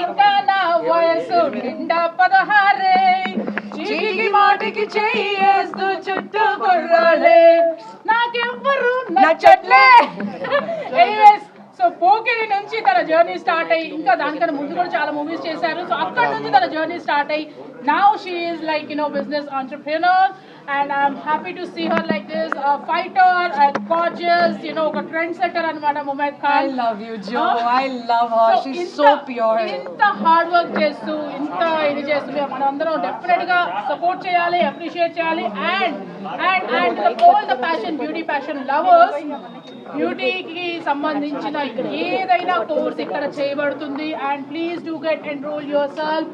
ఇంకా నా వయసు నిండా 16 చీటికి మాటికి చేయేస్తూ చుట్టూ కుర్రాలే నాకెవ్వరు నచ్చట్లే. ఎనీవేస్ సో పోకిరి నుంచి తన జర్నీ స్టార్ట్ అయ్యి ఇంకా దానికన్నా ముందు కూడా చాలా మూవీస్ చేశారు. సో అక్కడ నుంచి తన జర్నీ స్టార్ట్ అయ్యి now she is like business entrepreneur and I'm happy to see her like this, a fighter, a gorgeous, ఒక ట్రెండ్ సెట్టర్ అన్నమాట Mumaith Khan. I love you, Joe. I love her. She's so pure. ఇంత hard work చేస్తూ ఇంత ఇది చేస్తూ మనం అందరం definite గా సపోర్ట్ చేయాలి, అప్రిషియేట్ చేయాలి. And all the passion beauty passion lovers, బ్యూటీకి సంబంధించిన ఏదైనా కోర్స్ ఇక్కడ చేయబడుతుంది. And please do get enrol yourself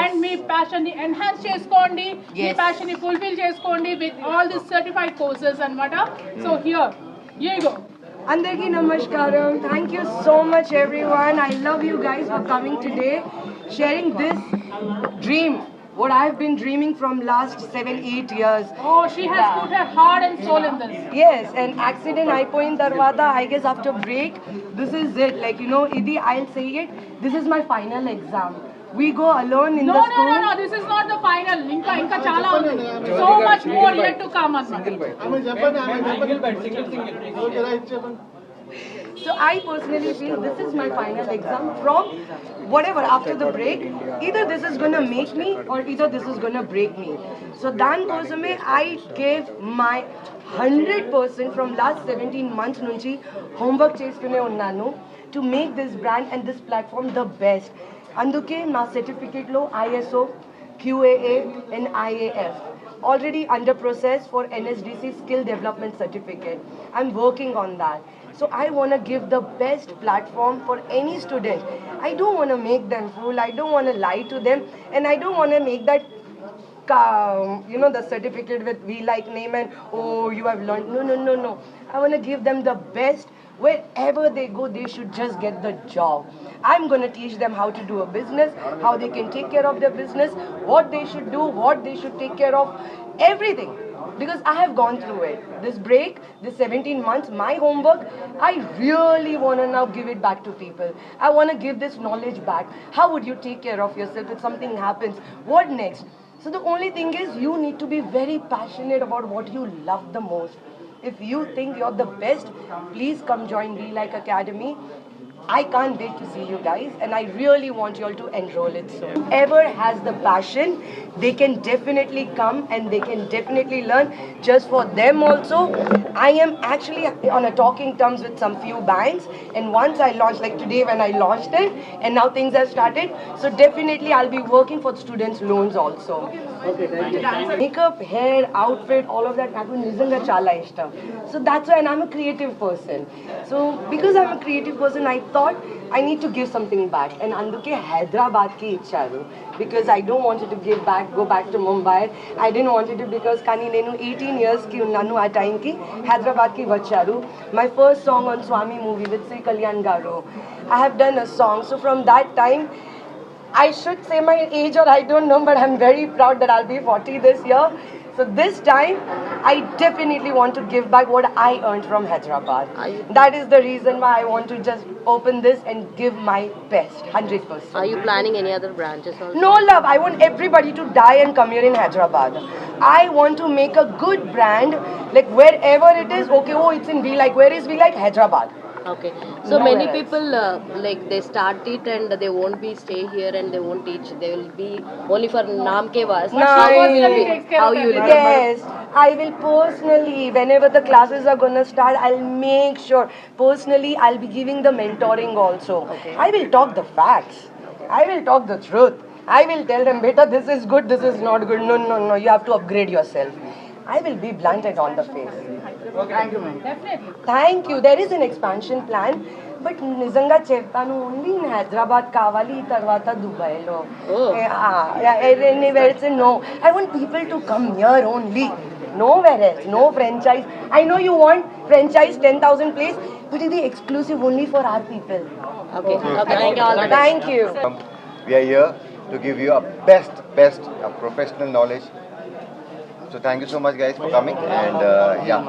and మీ ప్యాషన్ ని ఎన్హాన్స్ చేసుకోండి, మీ ప్యాషన్ ని ఫుల్ఫిల్ చేసుకోండి with all these certified courses anamata. So here you go. Andarki namaskaram. Thank you so much everyone. I love you guys for coming today, sharing this dream what I've been dreaming from last 7-8 years. Oh, she has put her heart and soul in this. Yes, and accident aipoyin tarvata I guess after break this is it, like idi I'll say it, this is my final exam. We go alone in the school. No, this is not the final. Inka chala undi. So much more yet to come. Single bed. So I personally feel this is my final exam. From whatever after the break, either this is gonna make me or either this is gonna break me. So dan kosame I gave my 100% from last 17 months nunchi homework chestune unnanu to make this brand and this platform the best. Anduke na certificate lo ISO, QAA and IAF already under process for NSDC skill development certificate. I'm working on that. So I want to give the best platform for any student. I don't want to make them fool, I don't want to lie to them, and I don't want to make that the certificate with we like name and oh you have learned. No. I want to give them the best. Wherever they go, they should just get the job. I'm going to teach them how to do a business, how they can take care of their business, what they should do, what they should take care of, everything. Because I have gone through it. This break, this 17 months, my homework, I really want to now give it back to people. I want to give this knowledge back. How would you take care of yourself if something happens? What next? So the only thing is you need to be very passionate about what you love the most. If you think you're the best, please come join Be Like Academy. I can't wait to see you guys and I really want you all to enroll it soon. Whoever has the passion, they can definitely come and they can definitely learn. Just for them also, I am actually on a talking terms with some few banks, and once I launch, like today when I launched it and now things have started, so definitely I'll be working for students loans also. Okay, thank you. Makeup, hair, outfit, all of that నాకు నిజంగా చాలా ఇష్టం. So that's why, and I'm a creative person. So because I'm a creative person, I thought I need to give something back. And అందుకే హైదరాబాద్ కి ఇచ్చారు. Because I don't want it to go back to Mumbai. I didn't want it to, because కానీ నేను 18 years కి ఉన్నాను ఆ time కి హైదరాబాద్ కి వచ్చారు. My first song on Swami movie with Sri Kalyan Garu. I have done a song. So from that time, I should say my age or I don't know, but I'm very proud that I'll be 40 this year. So this time, I definitely want to give back what I earned from Hyderabad. That is the reason why I want to just open this and give my best, 100%. Are you planning any other branches also? No love, I want everybody to die and come here in Hyderabad. I want to make a good brand, like wherever it is, okay, oh it's in We Like, where is We Like? Hyderabad. Okay. So many people like they start it and they won't be stay here and they won't teach. They will be only for naam ke vas. How you will? Yes, I will personally, whenever the classes are gonna start, I'll make sure personally I'll be giving the mentoring also. Okay. I will talk the facts. I will talk the truth. I will tell them, beta, this is good, this is not good. No, you have to upgrade yourself. I will be blunted on the face. Thank you, ma'am. Definitely. Thank you. There is an expansion plan, but నిజంగా చెప్తాను only in Hyderabad కావాలి తర్వాత దుబాయ్లో anywhere else no I want people to come here only nowhere else, no franchise. I know you want franchise 10,000 place, but it is exclusive only for our people. Okay. Thank you all. Thank you. We are here to give you a best professional knowledge. So thank you so much guys for coming, and yeah.